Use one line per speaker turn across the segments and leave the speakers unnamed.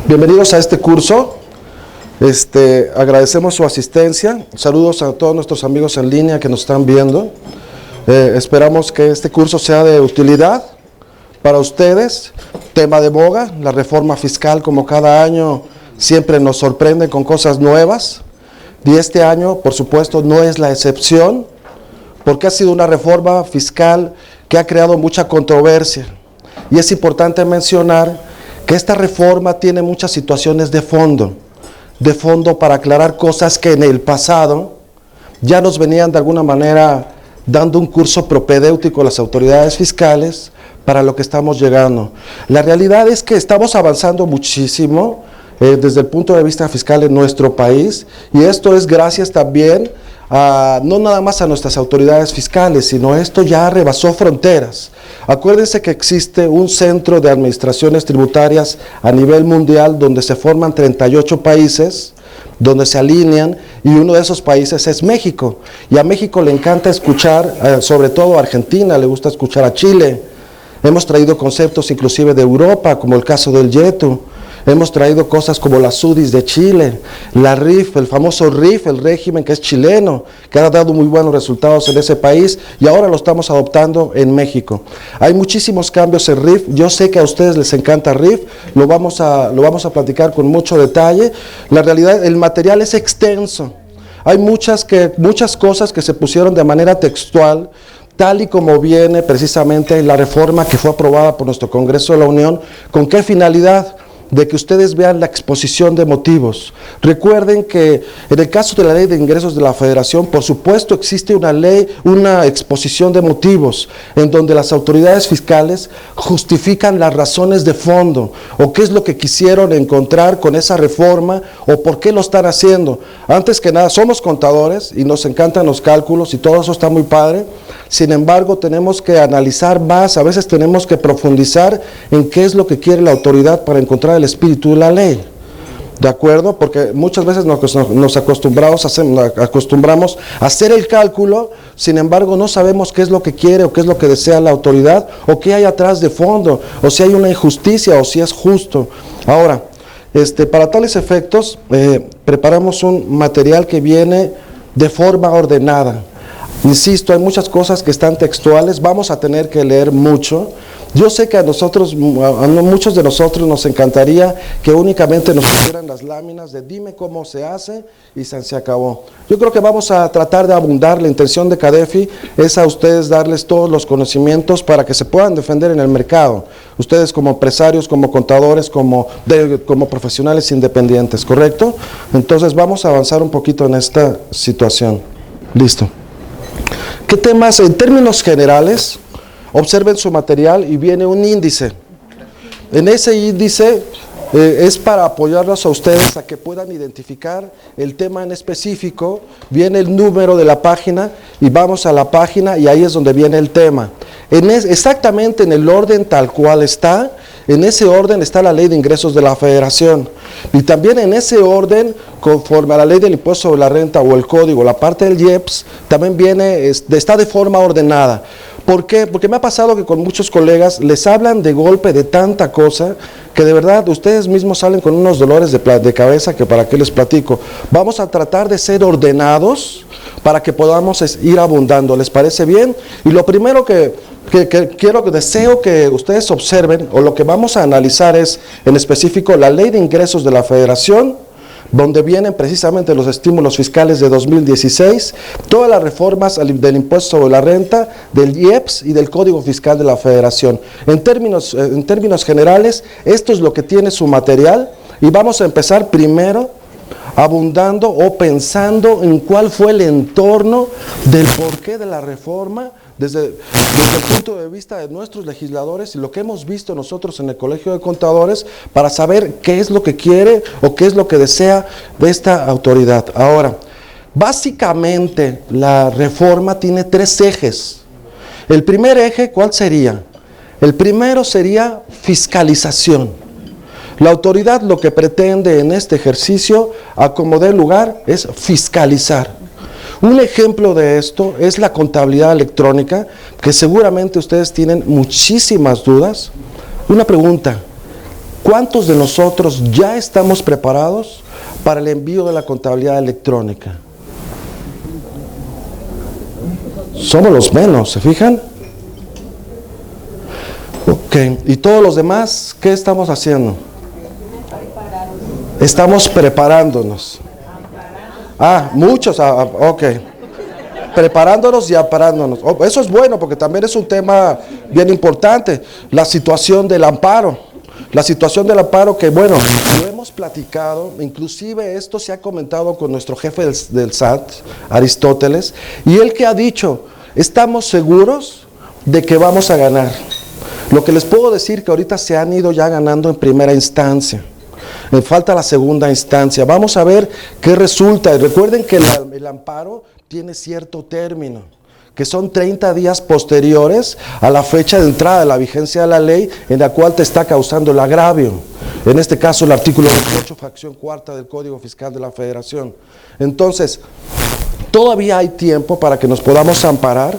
Bienvenidos a este curso. Agradecemos su asistencia. Saludos a todos nuestros amigos en línea que nos están viendo. Esperamos que este curso sea de utilidad para ustedes. Tema de boga, la reforma fiscal, como cada año siempre nos sorprende con cosas nuevas. Y este año, por supuesto, no es la excepción, porque ha sido una reforma fiscal que ha creado mucha controversia. Y es importante mencionar que esta reforma tiene muchas situaciones de fondo para aclarar cosas que en el pasado ya nos venían de alguna manera dando un curso propedéutico a las autoridades fiscales para lo que estamos llegando. La realidad es que estamos avanzando muchísimo desde el punto de vista fiscal en nuestro país, y esto es gracias también no nada más a nuestras autoridades fiscales, sino esto ya rebasó fronteras. Acuérdense que existe un centro de administraciones tributarias a nivel mundial donde se forman 38 países, donde se alinean, y uno de esos países es México. Y a México le encanta escuchar, sobre todo a Argentina, le gusta escuchar a Chile. Hemos traído conceptos inclusive de Europa, como el caso del YETU. Hemos traído cosas como la SUDIS de Chile, la RIF, el famoso RIF, el régimen que es chileno, que ha dado muy buenos resultados en ese país, y ahora lo estamos adoptando en México. Hay muchísimos cambios en RIF. Yo sé que a ustedes les encanta RIF, lo vamos a platicar con mucho detalle. La realidad, el material es extenso. Hay muchas cosas que se pusieron de manera textual, tal y como viene precisamente la reforma que fue aprobada por nuestro Congreso de la Unión. ¿Con qué finalidad? De que ustedes vean la exposición de motivos. Recuerden que en el caso de la Ley de Ingresos de la Federación, por supuesto existe una exposición de motivos, en donde las autoridades fiscales justifican las razones de fondo, o qué es lo que quisieron encontrar con esa reforma, o por qué lo están haciendo. Antes que nada, somos contadores y nos encantan los cálculos y todo eso está muy padre. Sin embargo, tenemos que analizar más, a veces tenemos que profundizar en qué es lo que quiere la autoridad para encontrar el espíritu de la ley. ¿De acuerdo? Porque muchas veces nos acostumbramos a hacer el cálculo, sin embargo no sabemos qué es lo que quiere o qué es lo que desea la autoridad, o qué hay atrás de fondo, o si hay una injusticia o si es justo. Ahora, para tales efectos, preparamos un material que viene de forma ordenada. Insisto, hay muchas cosas que están textuales, vamos a tener que leer mucho. Yo sé que a muchos de nosotros nos encantaría que únicamente nos pusieran las láminas de dime cómo se hace y se acabó. Yo creo que vamos a tratar de abundar. La intención de CADEFI es a ustedes darles todos los conocimientos para que se puedan defender en el mercado. Ustedes como empresarios, como contadores, como profesionales independientes, ¿correcto? Entonces vamos a avanzar un poquito en esta situación. Listo. ¿Qué temas? En términos generales, observen su material y viene un índice. En ese índice es para apoyarlos a ustedes a que puedan identificar el tema en específico. Viene el número de la página y vamos a la página y ahí es donde viene el tema. Exactamente en el orden tal cual está, en ese orden está la Ley de Ingresos de la Federación. Y también en ese orden, conforme a la Ley del Impuesto sobre la Renta o el Código, la parte del IEPS, también está de forma ordenada. ¿Por qué? Porque me ha pasado que con muchos colegas les hablan de golpe de tanta cosa que de verdad ustedes mismos salen con unos dolores de cabeza que para qué les platico. Vamos a tratar de ser ordenados para que podamos ir abundando. ¿Les parece bien? Y lo primero que deseo que ustedes observen, o lo que vamos a analizar es en específico la Ley de Ingresos de la Federación, donde vienen precisamente los estímulos fiscales de 2016, todas las reformas del impuesto sobre la renta, del IEPS y del Código Fiscal de la Federación. En términos generales, esto es lo que tiene su material, y vamos a empezar primero abundando o pensando en cuál fue el entorno del porqué de la reforma, desde el punto de vista de nuestros legisladores y lo que hemos visto nosotros en el Colegio de Contadores, para saber qué es lo que quiere o qué es lo que desea de esta autoridad. Ahora, básicamente la reforma tiene 3 ejes. El primer eje, ¿cuál sería? El primero sería fiscalización. La autoridad lo que pretende en este ejercicio, a como dé lugar, es fiscalizar. Un ejemplo de esto es la contabilidad electrónica, que seguramente ustedes tienen muchísimas dudas. Una pregunta: ¿Cuántos de nosotros ya estamos preparados para el envío de la contabilidad electrónica? Somos los menos, ¿se fijan? Ok, y todos los demás, ¿qué estamos haciendo? Estamos preparándonos. Muchos, ok. Preparándonos y amparándonos. Eso es bueno porque también es un tema bien importante. La situación del amparo. La situación del amparo que, bueno, lo hemos platicado, inclusive esto se ha comentado con nuestro jefe del SAT, Aristóteles, y él que ha dicho, estamos seguros de que vamos a ganar. Lo que les puedo decir que ahorita se han ido ya ganando en primera instancia. Me falta la segunda instancia. Vamos a ver qué resulta. Y recuerden que el amparo tiene cierto término, que son 30 días posteriores a la fecha de entrada de la vigencia de la ley en la cual te está causando el agravio. En este caso el artículo 28, fracción cuarta del Código Fiscal de la Federación. Entonces, todavía hay tiempo para que nos podamos amparar.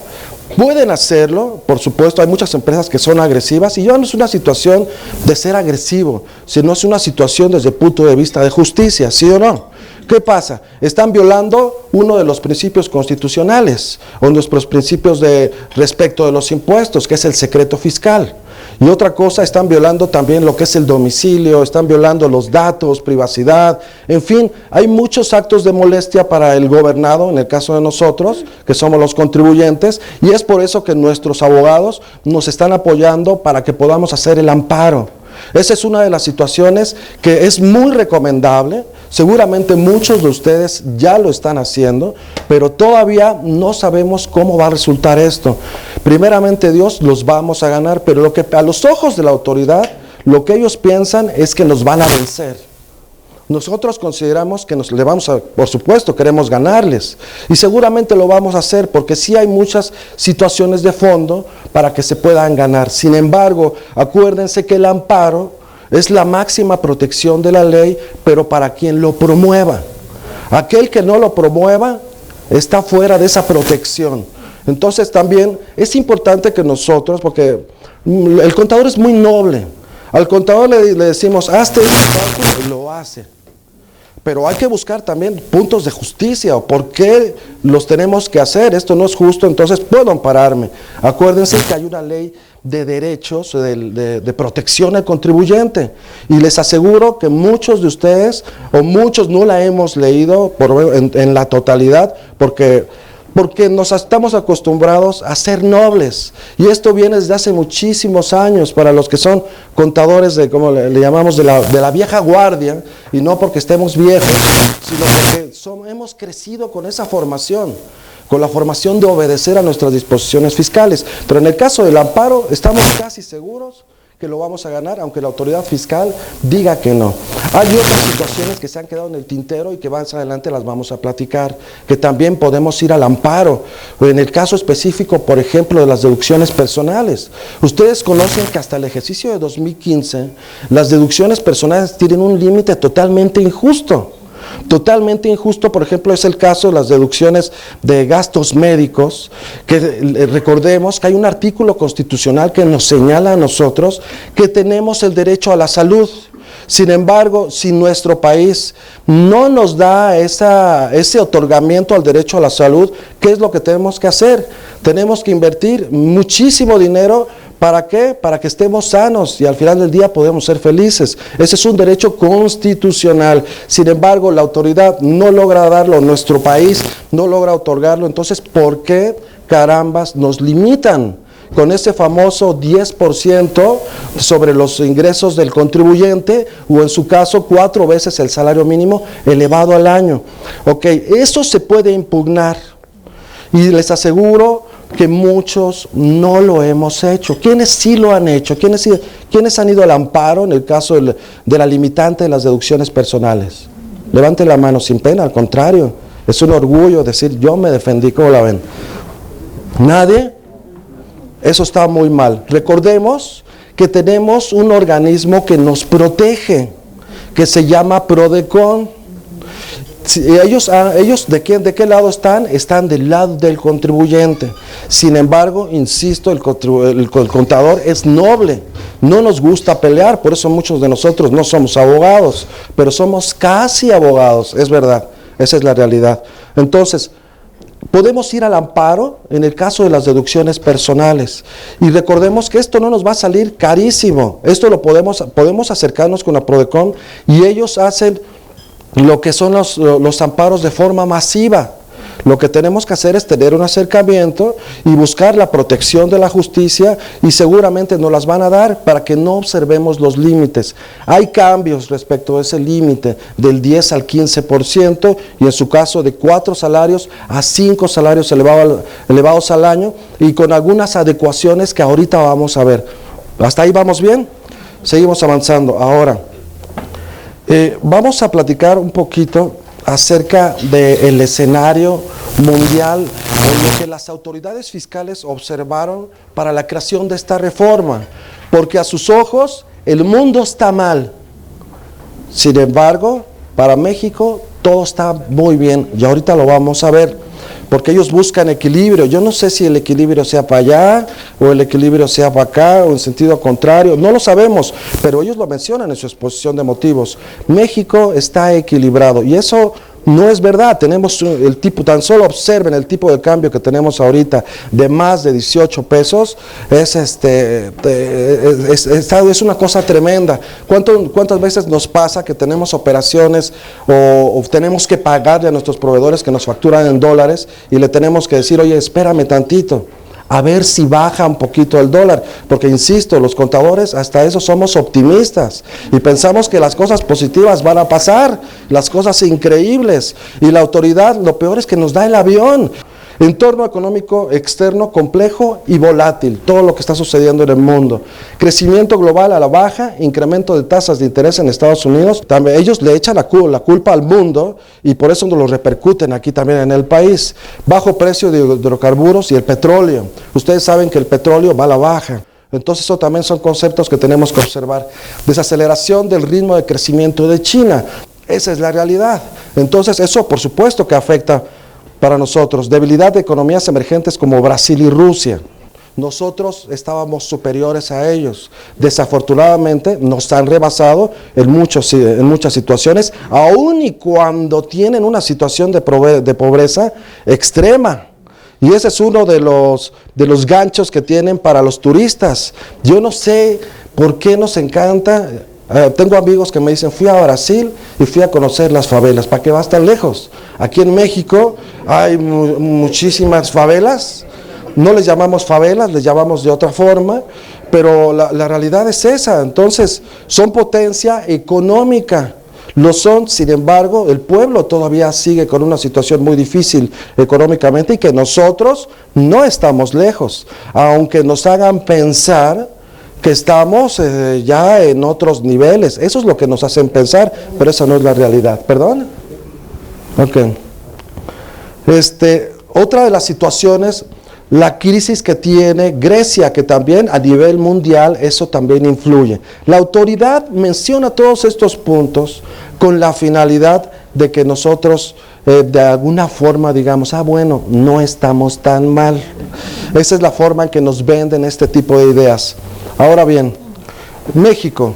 Pueden hacerlo, por supuesto, hay muchas empresas que son agresivas y ya no es una situación de ser agresivo, sino es una situación desde el punto de vista de justicia, ¿sí o no? ¿Qué pasa? Están violando uno de los principios constitucionales o nuestros principios de respecto de los impuestos, que es el secreto fiscal. Y otra cosa, están violando también lo que es el domicilio, están violando los datos, privacidad, en fin, hay muchos actos de molestia para el gobernado, en el caso de nosotros, que somos los contribuyentes, y es por eso que nuestros abogados nos están apoyando para que podamos hacer el amparo. Esa es una de las situaciones que es muy recomendable. Seguramente muchos de ustedes ya lo están haciendo, pero todavía no sabemos cómo va a resultar esto. Primeramente Dios, los vamos a ganar, pero lo que a los ojos de la autoridad, lo que ellos piensan es que nos van a vencer. Nosotros consideramos que le vamos a, por supuesto, queremos ganarles. Y seguramente lo vamos a hacer porque sí hay muchas situaciones de fondo para que se puedan ganar. Sin embargo, acuérdense que el amparo es la máxima protección de la ley, pero para quien lo promueva. Aquel que no lo promueva está fuera de esa protección. Entonces también es importante que nosotros, porque el contador es muy noble. Al contador le decimos, hazte este cálculo, y lo hace. Pero hay que buscar también puntos de justicia, o por qué los tenemos que hacer. Esto no es justo, entonces puedo ampararme. Acuérdense que hay una ley de derechos, de protección al contribuyente. Y les aseguro que muchos de ustedes, o muchos no la hemos leído en la totalidad, porque nos estamos acostumbrados a ser nobles, y esto viene desde hace muchísimos años para los que son contadores de, como le llamamos, de la vieja guardia, y no porque estemos viejos, sino porque hemos crecido con esa formación, con la formación de obedecer a nuestras disposiciones fiscales. Pero en el caso del amparo estamos casi seguros que lo vamos a ganar, aunque la autoridad fiscal diga que no. Hay otras situaciones que se han quedado en el tintero y que más adelante las vamos a platicar, que también podemos ir al amparo. En el caso específico, por ejemplo, de las deducciones personales. Ustedes conocen que hasta el ejercicio de 2015, las deducciones personales tienen un límite totalmente injusto. Totalmente injusto, por ejemplo, es el caso de las deducciones de gastos médicos, que recordemos que hay un artículo constitucional que nos señala a nosotros que tenemos el derecho a la salud. Sin embargo, si nuestro país no nos da ese otorgamiento al derecho a la salud, ¿qué es lo que tenemos que hacer? Tenemos que invertir muchísimo dinero. ¿Para qué? Para que estemos sanos y al final del día podemos ser felices. Ese es un derecho constitucional. Sin embargo, la autoridad no logra darlo, nuestro país no logra otorgarlo. Entonces, ¿por qué carambas nos limitan con ese famoso 10% sobre los ingresos del contribuyente, o en su caso 4 veces el salario mínimo elevado al año? Ok, eso se puede impugnar y les aseguro que muchos no lo hemos hecho. ¿Quiénes sí lo han hecho? ¿Quiénes han ido al amparo en el caso de la limitante de las deducciones personales? Levanten la mano sin pena, al contrario, es un orgullo decir yo me defendí. ¿Cómo la ven? ¿Nadie? Eso está muy mal. Recordemos que tenemos un organismo que nos protege, que se llama PRODECON. Si ellos ¿de qué lado están? Están del lado del contribuyente. Sin embargo, insisto, el contador es noble. No nos gusta pelear, por eso muchos de nosotros no somos abogados, pero somos casi abogados, es verdad, esa es la realidad. Entonces, podemos ir al amparo en el caso de las deducciones personales. Y recordemos que esto no nos va a salir carísimo. Esto lo podemos acercarnos con la Prodecon y ellos hacen lo que son los amparos de forma masiva. Lo que tenemos que hacer es tener un acercamiento y buscar la protección de la justicia y seguramente nos las van a dar para que no observemos los límites. Hay cambios respecto a ese límite del 10 al 15% y en su caso de 4 salarios a 5 salarios elevados al año y con algunas adecuaciones que ahorita vamos a ver. ¿Hasta ahí vamos bien? Seguimos avanzando. Ahora, vamos a platicar un poquito acerca del escenario mundial en lo que las autoridades fiscales observaron para la creación de esta reforma, porque a sus ojos el mundo está mal. Sin embargo, para México todo está muy bien y ahorita lo vamos a ver, porque ellos buscan equilibrio. Yo no sé si el equilibrio sea para allá o el equilibrio sea para acá o en sentido contrario, no lo sabemos, pero ellos lo mencionan en su exposición de motivos. México está equilibrado y eso no es verdad. Tenemos el tipo, tan solo observen el tipo de cambio que tenemos ahorita de más de 18 pesos, es una cosa tremenda. ¿Cuántas veces nos pasa que tenemos operaciones o tenemos que pagarle a nuestros proveedores que nos facturan en dólares y le tenemos que decir, oye, espérame tantito, a ver si baja un poquito el dólar, porque insisto, los contadores hasta eso somos optimistas y pensamos que las cosas positivas van a pasar, las cosas increíbles, y la autoridad lo peor es que nos da el avión. Entorno económico externo complejo y volátil, todo lo que está sucediendo en el mundo. Crecimiento global a la baja, incremento de tasas de interés en Estados Unidos. También ellos le echan la culpa al mundo y por eso nos lo repercuten aquí también en el país. Bajo precio de hidrocarburos y el petróleo. Ustedes saben que el petróleo va a la baja. Entonces eso también son conceptos que tenemos que observar. Desaceleración del ritmo de crecimiento de China. Esa es la realidad. Entonces eso por supuesto que afecta para nosotros. Debilidad de economías emergentes como Brasil y Rusia. Nosotros estábamos superiores a ellos. Desafortunadamente nos han rebasado en muchas situaciones, aun y cuando tienen una situación de pobreza extrema. Y ese es uno de los ganchos que tienen para los turistas. Yo no sé por qué nos encanta. Tengo amigos que me dicen, fui a Brasil y fui a conocer las favelas. ¿Para qué vas tan lejos? Aquí en México hay muchísimas favelas. No les llamamos favelas, les llamamos de otra forma, pero la realidad es esa. Entonces, son potencia económica. Lo son, sin embargo, el pueblo todavía sigue con una situación muy difícil económicamente y que nosotros no estamos lejos, aunque nos hagan pensar que estamos ya en otros niveles. Eso es lo que nos hacen pensar, pero esa no es la realidad. ¿Perdón? Ok. Otra de las situaciones, la crisis que tiene Grecia, que también a nivel mundial eso también influye. La autoridad menciona todos estos puntos con la finalidad de que nosotros de alguna forma digamos, bueno, no estamos tan mal. Esa es la forma en que nos venden este tipo de ideas. Ahora bien, México,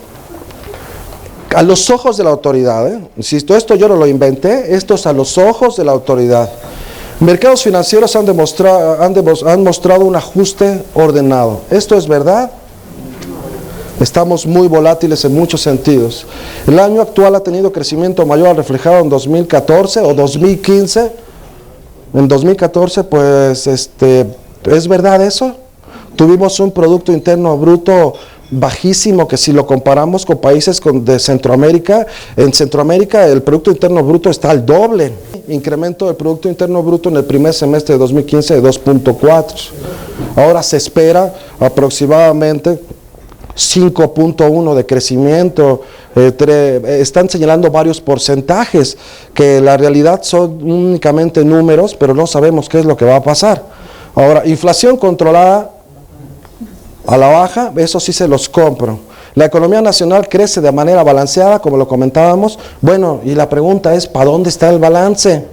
a los ojos de la autoridad, insisto, esto yo no lo inventé, esto es a los ojos de la autoridad. Mercados financieros han mostrado un ajuste ordenado. ¿Esto es verdad? Estamos muy volátiles en muchos sentidos. El año actual ha tenido crecimiento mayor al reflejado en 2014 o 2015. En 2014, pues, ¿es verdad eso? Tuvimos un Producto Interno Bruto bajísimo, que si lo comparamos con países de Centroamérica, en Centroamérica el Producto Interno Bruto está al doble. Incremento del Producto Interno Bruto en el primer semestre de 2015 de 2.4. Ahora se espera aproximadamente 5.1 de crecimiento. Están señalando varios porcentajes, que la realidad son únicamente números, pero no sabemos qué es lo que va a pasar. Ahora, inflación controlada a la baja, eso sí se los compro. La economía nacional crece de manera balanceada, como lo comentábamos. Bueno, y la pregunta es, ¿para dónde está el balance?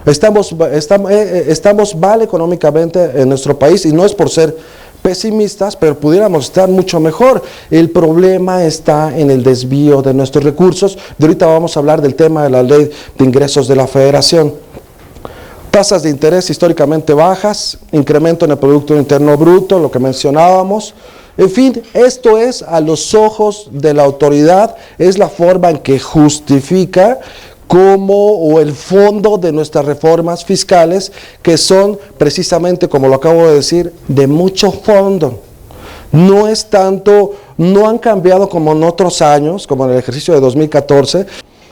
Estamos mal económicamente en nuestro país, y no es por ser pesimistas, pero pudiéramos estar mucho mejor. El problema está en el desvío de nuestros recursos. De ahorita vamos a hablar del tema de la ley de ingresos de la Federación. Tasas de interés históricamente bajas, incremento en el Producto Interno Bruto, lo que mencionábamos. En fin, esto es a los ojos de la autoridad, es la forma en que justifica o el fondo de nuestras reformas fiscales, que son precisamente, como lo acabo de decir, de mucho fondo. No es tanto, no han cambiado como en otros años, como en el ejercicio de 2014.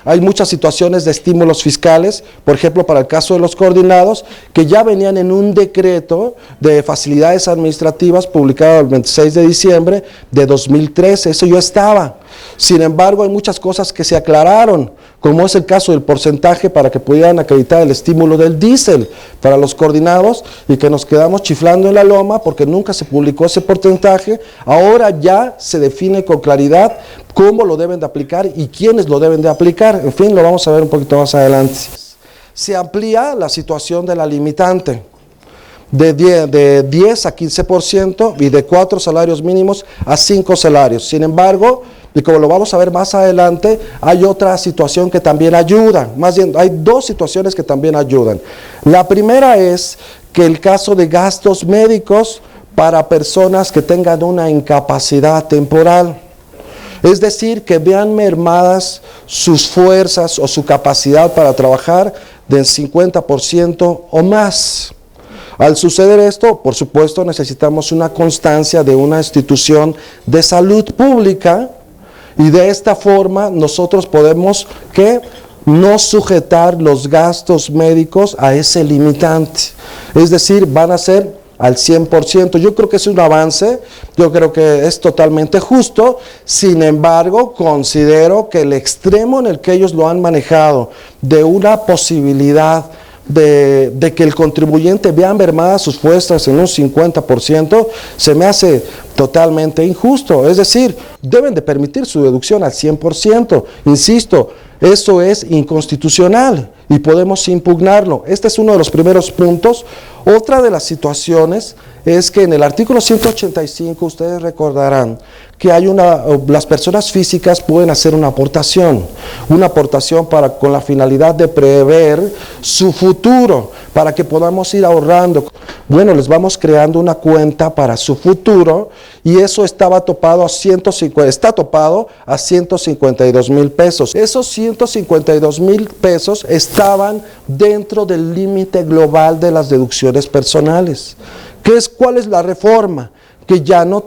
Hay muchas situaciones de estímulos fiscales, por ejemplo, para el caso de los coordinados, que ya venían en un decreto de facilidades administrativas publicado el 26 de diciembre de 2013, eso ya estaba. Sin embargo, hay muchas cosas que se aclararon, como es el caso del porcentaje para que pudieran acreditar el estímulo del diésel para los coordinados, y que nos quedamos chiflando en la loma porque nunca se publicó ese porcentaje. Ahora ya se define con claridad cómo lo deben de aplicar y quiénes lo deben de aplicar. En fin, lo vamos a ver un poquito más adelante. Se amplía la situación de la limitante de 10 a 15% y de 4 salarios mínimos a 5 salarios. Sin embargo, y como lo vamos a ver más adelante, hay otra situación que también ayuda. Más bien, hay dos situaciones que también ayudan. La primera es que el caso de gastos médicos para personas que tengan una incapacidad temporal, es decir, que vean mermadas sus fuerzas o su capacidad para trabajar del 50% o más. Al suceder esto, por supuesto, necesitamos una constancia de una institución de salud pública, y de esta forma nosotros podemos no sujetar los gastos médicos a ese limitante. Es decir, van a ser al 100%. Yo creo que es un avance, yo creo que es totalmente justo. Sin embargo, considero que el extremo en el que ellos lo han manejado, de una posibilidad de que el contribuyente vea mermadas sus fuerzas en un 50%, se me hace totalmente injusto. Es decir, deben de permitir su deducción al 100%. Insisto, eso es inconstitucional y podemos impugnarlo. Este es uno de los primeros puntos. Otra de las situaciones es que en el artículo 185, ustedes recordarán que las personas físicas pueden hacer una aportación con la finalidad de prever su futuro, para que podamos ir ahorrando. Bueno, les vamos creando una cuenta para su futuro, y eso está topado a 152,000 pesos. Esos 152,000 pesos estaban dentro del límite global de las deducciones personales. ¿Cuál es la reforma? Que ya no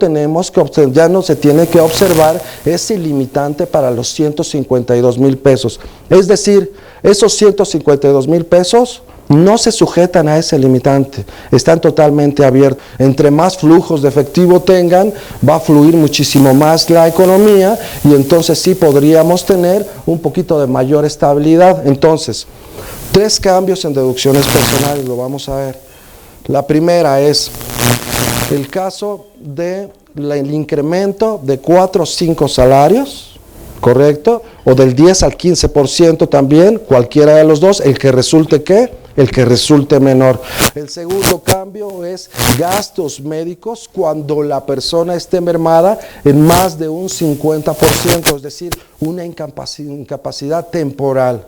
se tiene que observar ese limitante para los 152,000 pesos. Es decir, esos 152,000 pesos no se sujetan a ese limitante, están totalmente abiertos. Entre más flujos de efectivo tengan, va a fluir muchísimo más la economía, y entonces sí podríamos tener un poquito de mayor estabilidad. Entonces, 3 cambios en deducciones personales, lo vamos a ver. La primera es el caso del incremento de 4 o 5 salarios, ¿correcto? O del 10 al 15% también, cualquiera de los dos, el que resulte menor. El segundo cambio es gastos médicos cuando la persona esté mermada en más de un 50%, es decir, una incapacidad temporal.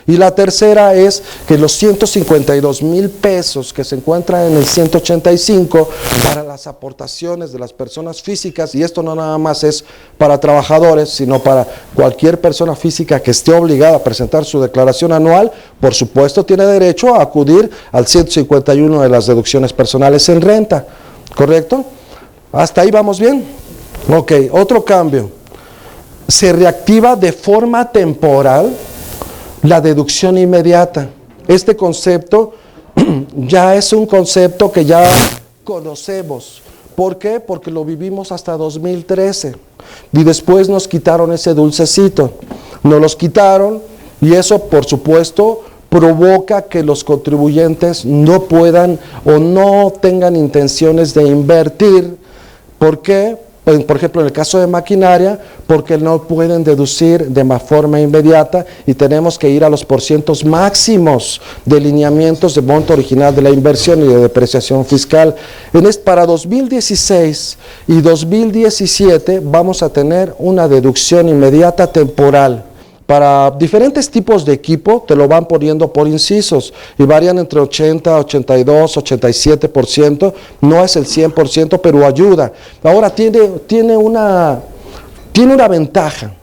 Y la tercera es que los 152,000 pesos que se encuentran en el 185 para las aportaciones de las personas físicas, y esto no nada más es para trabajadores, sino para cualquier persona física que esté obligada a presentar su declaración anual, por supuesto tiene derecho a acudir al 151 de las deducciones personales en renta, ¿correcto? ¿Hasta ahí vamos bien? Ok, otro cambio. Se reactiva de forma temporal la deducción inmediata. Este concepto ya es un concepto que ya conocemos. ¿Por qué? Porque lo vivimos hasta 2013 y después nos quitaron ese dulcecito. Nos los quitaron, y eso, por supuesto, provoca que los contribuyentes no puedan o no tengan intenciones de invertir. ¿Por qué? por ejemplo, en el caso de maquinaria, porque no pueden deducir de forma inmediata y tenemos que ir a los porcientos máximos de lineamientos de monto original de la inversión y de depreciación fiscal. Para 2016 y 2017 vamos a tener una deducción inmediata temporal. Para diferentes tipos de equipo te lo van poniendo por incisos y varían entre 80, 82, 87%, no es el 100%, pero ayuda. Ahora tiene una ventaja.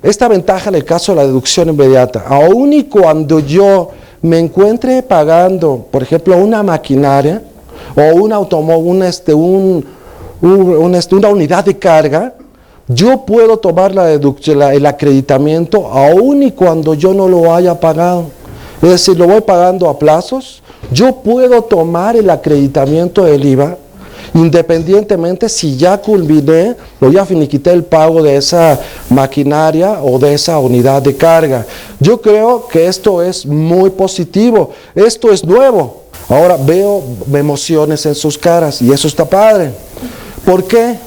Esta ventaja en el caso de la deducción inmediata, aun y cuando yo me encuentre pagando, por ejemplo, una maquinaria o un automóvil, una unidad de carga, yo puedo tomar el acreditamiento aun y cuando yo no lo haya pagado. Es decir, lo voy pagando a plazos, yo puedo tomar el acreditamiento del IVA independientemente si ya culminé o ya finiquité el pago de esa maquinaria o de esa unidad de carga. Yo creo que esto es muy positivo, esto es nuevo. Ahora veo emociones en sus caras y eso está padre. ¿Por qué?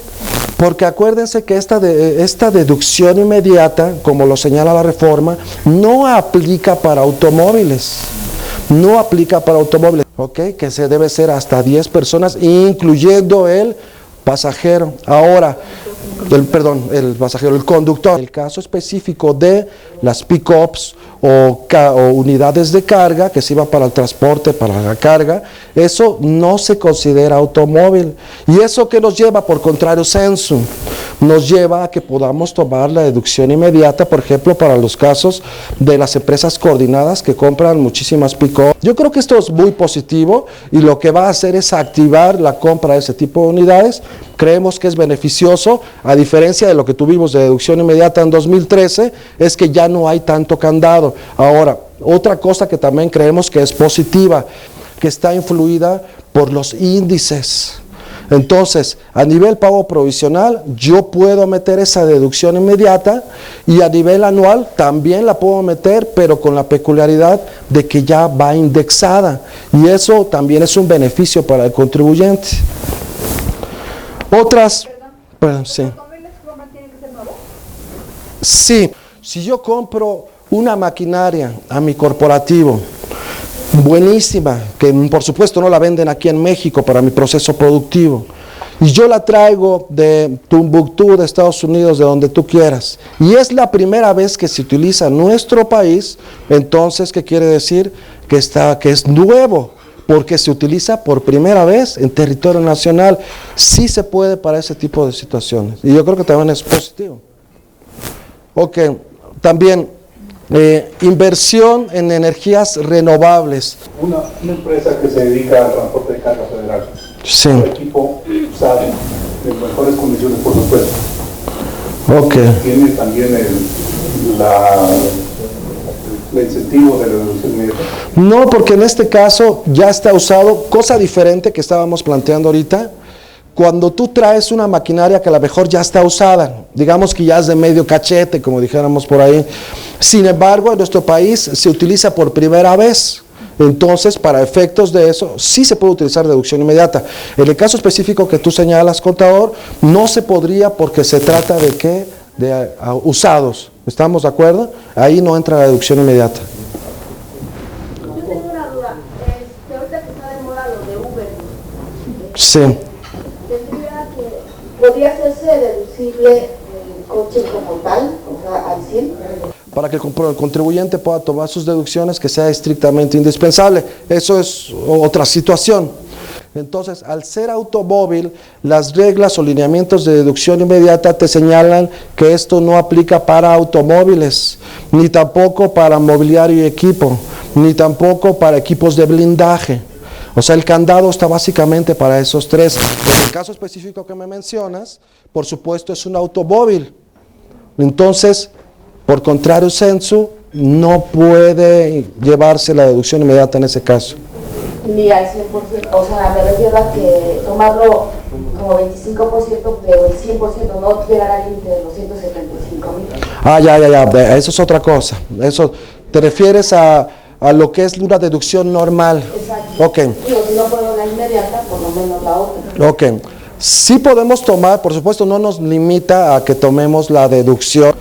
Porque acuérdense que esta deducción inmediata, como lo señala la reforma, no aplica para automóviles. No aplica para automóviles, ¿ok? Que se debe ser hasta 10 personas, incluyendo el pasajero. Ahora, el conductor. El caso específico de las pick-ups o unidades de carga que sirvan para el transporte, para la carga, eso no se considera automóvil. ¿Y eso qué nos lleva? Por contrario sensu, nos lleva a que podamos tomar la deducción inmediata, por ejemplo, para los casos de las empresas coordinadas que compran muchísimas pick-ups. Yo creo que esto es muy positivo y lo que va a hacer es activar la compra de ese tipo de unidades. Creemos que es beneficioso, a diferencia de lo que tuvimos de deducción inmediata en 2013, es que ya no hay tanto candado. Ahora, otra cosa que también creemos que es positiva, que está influida por los índices. Entonces, a nivel pago provisional, yo puedo meter esa deducción inmediata y a nivel anual también la puedo meter, pero con la peculiaridad de que ya va indexada. Y eso también es un beneficio para el contribuyente. Otras, bueno, sí. Sí, si yo compro una maquinaria a mi corporativo, buenísima, que por supuesto no la venden aquí en México para mi proceso productivo, y yo la traigo de Tumbuctú, de Estados Unidos, de donde tú quieras, y es la primera vez que se utiliza en nuestro país, entonces, ¿qué quiere decir? Que es nuevo, porque se utiliza por primera vez en territorio nacional. Sí se puede para ese tipo de situaciones, y yo creo que también es positivo. Ok, también inversión en energías renovables.
Una empresa que se dedica al transporte de carga federal.
Sí.
El equipo usado en mejores condiciones, por supuesto.
Ok.
Tiene también el incentivo de la deducción inmediata.
No, porque en este caso ya está usado, cosa diferente que estábamos planteando ahorita. Cuando tú traes una maquinaria que a lo mejor ya está usada, digamos que ya es de medio cachete, como dijéramos por ahí, sin embargo en nuestro país se utiliza por primera vez, entonces para efectos de eso sí se puede utilizar deducción inmediata. En el caso específico que tú señalas, contador, no se podría porque se trata de ¿qué? De usados, ¿estamos de acuerdo? Ahí no entra la deducción inmediata.
Yo tengo una duda, ahorita que está de moda lo de Uber,
Sí.
¿podría hacerse deducible el coche como tal, o sea, al 100?
Para que el contribuyente pueda tomar sus deducciones, que sea estrictamente indispensable. Eso es otra situación. Entonces, al ser automóvil, las reglas o lineamientos de deducción inmediata te señalan que esto no aplica para automóviles, ni tampoco para mobiliario y equipo, ni tampoco para equipos de blindaje. O sea, el candado está básicamente para esos tres. En el caso específico que me mencionas, por supuesto es un automóvil. Entonces, por contrario sensu, no puede llevarse la deducción inmediata en ese caso.
Ni al 100%, o sea, me refiero a que tomarlo como 25%, pero el 100% no llegar al límite de los 175,000.
Ah, ya, eso es otra cosa. Eso, ¿te refieres a lo que es una deducción normal?
Exacto.
Ok.
Digo, si no puedo la inmediata, por lo menos la otra.
Ok. Sí podemos tomar, por supuesto no nos limita a que tomemos la deducción.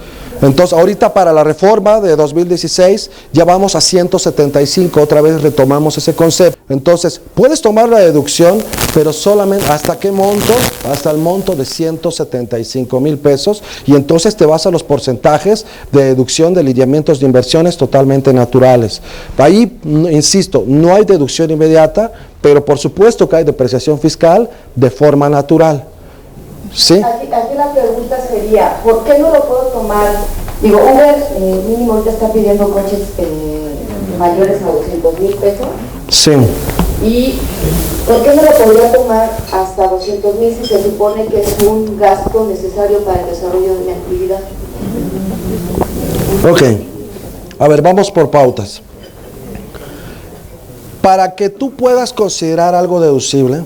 Entonces ahorita para la reforma de 2016 ya vamos a 175, otra vez retomamos ese concepto. Entonces puedes tomar la deducción, pero solamente ¿hasta qué monto? Hasta el monto de 175,000 pesos, y entonces te vas a los porcentajes de deducción de lineamientos de inversiones totalmente naturales. Ahí, insisto, no hay deducción inmediata, pero por supuesto que hay depreciación fiscal de forma natural. ¿Sí?
Aquí la pregunta sería, ¿por qué no lo puedo tomar? Digo, Uber mínimo ahorita está pidiendo coches mayores a 200,000 pesos.
Sí.
¿Y por qué no lo podría tomar hasta 200,000 si se supone que es un gasto necesario para el desarrollo de mi actividad?
Ok. A ver, vamos por pautas. Para que tú puedas considerar algo deducible,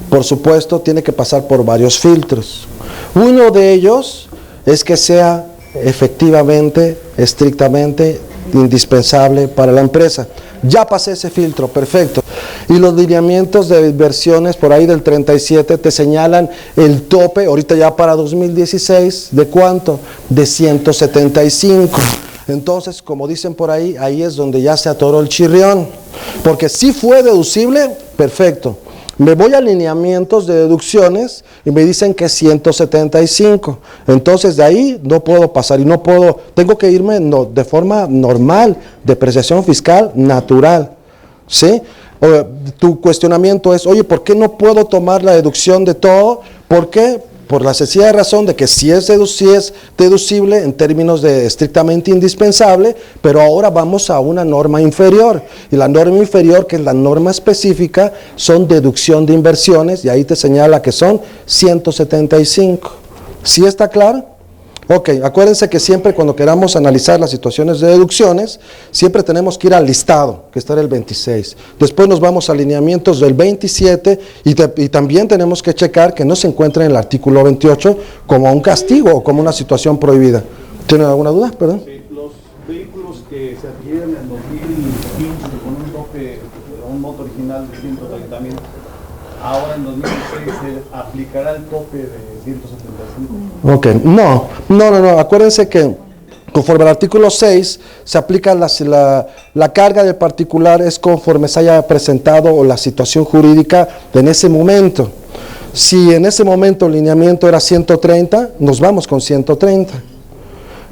por supuesto, tiene que pasar por varios filtros. Uno de ellos es que sea efectivamente, estrictamente indispensable para la empresa. Ya pasé ese filtro, perfecto. Y los lineamientos de inversiones por ahí del 37 te señalan el tope, ahorita ya para 2016, ¿de cuánto? De 175. Entonces, como dicen por ahí, ahí es donde ya se atoró el chirrión. Porque si fue deducible, perfecto. Me voy a lineamientos de deducciones y me dicen que es 175. Entonces de ahí no puedo pasar y no puedo, tengo que irme de forma normal, depreciación fiscal natural. ¿Sí? Tu cuestionamiento es, oye, ¿por qué no puedo tomar la deducción de todo? ¿Por qué? Por la sencilla razón de que sí es deducible en términos de estrictamente indispensable, pero ahora vamos a una norma inferior. Y la norma inferior, que es la norma específica, son deducción de inversiones, y ahí te señala que son 175. ¿Sí está claro? Ok, acuérdense que siempre cuando queramos analizar las situaciones de deducciones, siempre tenemos que ir al listado, que está en el 26. Después nos vamos a alineamientos del 27 y también tenemos que checar que no se encuentre en el artículo 28 como un castigo o como una situación prohibida. ¿Tienen alguna duda? Perdón.
Sí, los vehículos que se adquirieron en 2015 con un tope, un monto original de 130,000, ahora en 2016 se aplicará el tope de 175.
Ok, no, acuérdense que conforme al artículo 6 se aplica la carga del particular es conforme se haya presentado o la situación jurídica en ese momento. Si en ese momento el lineamiento era 130, nos vamos con 130.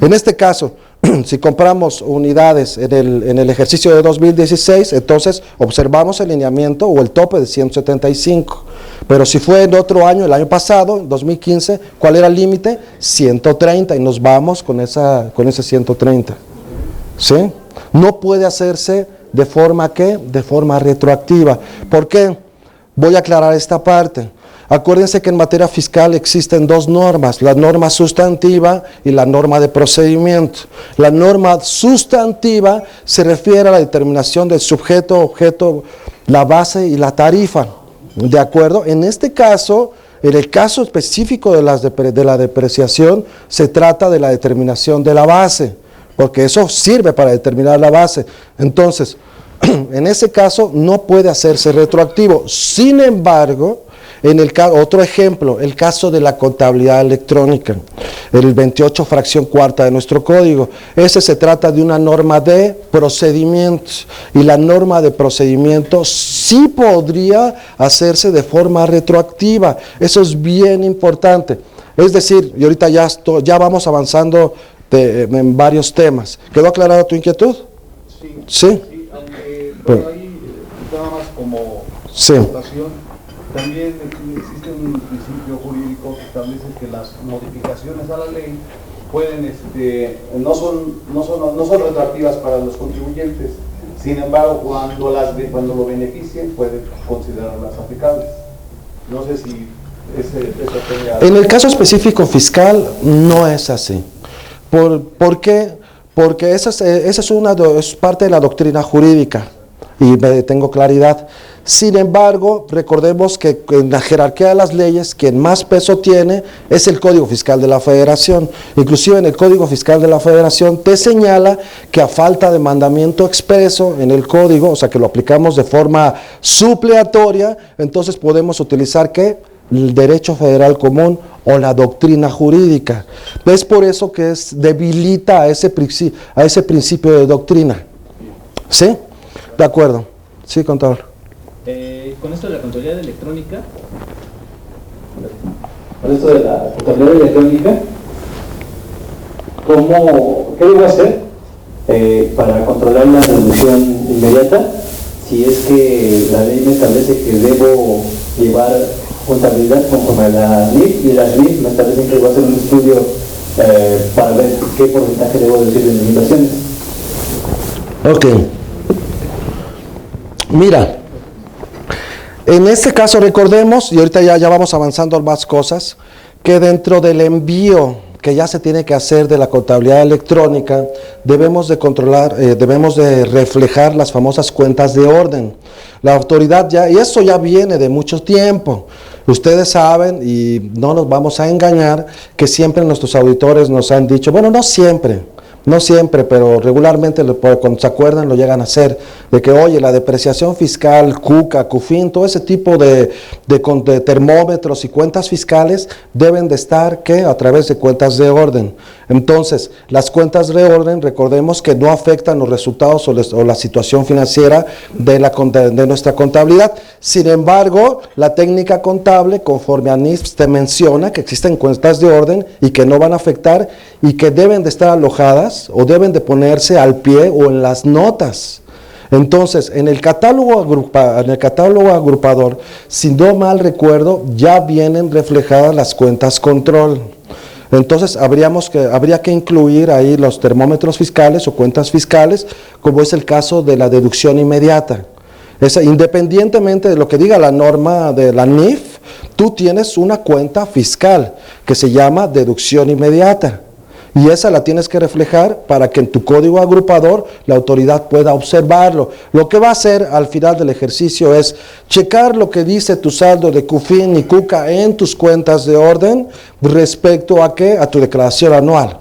En este caso, si compramos unidades en el ejercicio de 2016, entonces observamos el lineamiento o el tope de 175. Pero si fue en otro año, el año pasado, 2015, ¿cuál era el límite? 130, y nos vamos con ese 130. ¿Sí? No puede hacerse de forma ¿qué? De forma retroactiva. ¿Por qué? Voy a aclarar esta parte. Acuérdense que en materia fiscal existen dos normas, la norma sustantiva y la norma de procedimiento. La norma sustantiva se refiere a la determinación del sujeto, objeto, la base y la tarifa. ¿De acuerdo? En este caso, en el caso específico de la depreciación, se trata de la determinación de la base, porque eso sirve para determinar la base. Entonces, en ese caso no puede hacerse retroactivo. Sin embargo, otro ejemplo, el caso de la contabilidad electrónica, el 28 fracción cuarta de nuestro código. Ese se trata de una norma de procedimiento, y la norma de procedimiento sí podría hacerse de forma retroactiva. Eso es bien importante. Es decir, y ahorita ya vamos avanzando en varios temas. ¿Quedó aclarada tu inquietud?
Sí.
¿Sí?
Sí, aunque por ahí, nada más como
Sí.
anotación, también existe un principio jurídico que establece que las modificaciones a la ley pueden, no son retroactivas para los contribuyentes. Sin embargo, cuando lo beneficien, pueden considerarlas aplicables. No sé si eso tenga...
En el caso específico fiscal no es así. ¿Por qué? Porque esa es parte de la doctrina jurídica y tengo claridad. Sin embargo, recordemos que en la jerarquía de las leyes, quien más peso tiene es el Código Fiscal de la Federación. Inclusive en el Código Fiscal de la Federación te señala que a falta de mandamiento expreso en el Código, o sea que lo aplicamos de forma supleatoria, entonces podemos utilizar ¿qué? el derecho federal común o la doctrina jurídica. Es por eso que debilita a ese principio de doctrina. ¿Sí? De acuerdo. Sí, contador.
Con esto de la contabilidad electrónica.
Con esto de la contabilidad electrónica, ¿qué debo hacer para controlar la deducción inmediata? Si es que la ley me establece que debo llevar contabilidad conforme a la NIF, y las NIF me establecen que debo hacer un estudio para ver qué porcentaje debo deducir de limitaciones.
Ok. Mira, en este caso recordemos, y ahorita ya vamos avanzando en más cosas, que dentro del envío que ya se tiene que hacer de la contabilidad electrónica, debemos de controlar, debemos de reflejar las famosas cuentas de orden. La autoridad ya, y eso ya viene de mucho tiempo. Ustedes saben, y no nos vamos a engañar, que siempre nuestros auditores nos han dicho, bueno, no siempre, pero regularmente cuando se acuerdan lo llegan a hacer, de que oye, la depreciación fiscal, CUCA, CUFIN, todo ese tipo de termómetros y cuentas fiscales deben de estar a través de cuentas de orden. Entonces, las cuentas de orden, recordemos que no afectan los resultados o la situación financiera de nuestra contabilidad. Sin embargo, la técnica contable, conforme a NIF, te menciona que existen cuentas de orden y que no van a afectar y que deben de estar alojadas o deben de ponerse al pie o en las notas. Entonces, en el catálogo agrupador, si no mal recuerdo, ya vienen reflejadas las cuentas control. Entonces, habría que incluir ahí los termómetros fiscales o cuentas fiscales, como es el caso de la deducción inmediata. Independientemente de lo que diga la norma de la NIF, tú tienes una cuenta fiscal que se llama deducción inmediata. Y esa la tienes que reflejar para que en tu código agrupador la autoridad pueda observarlo. Lo que va a hacer al final del ejercicio es checar lo que dice tu saldo de CUFIN y CUCA en tus cuentas de orden respecto a tu declaración anual.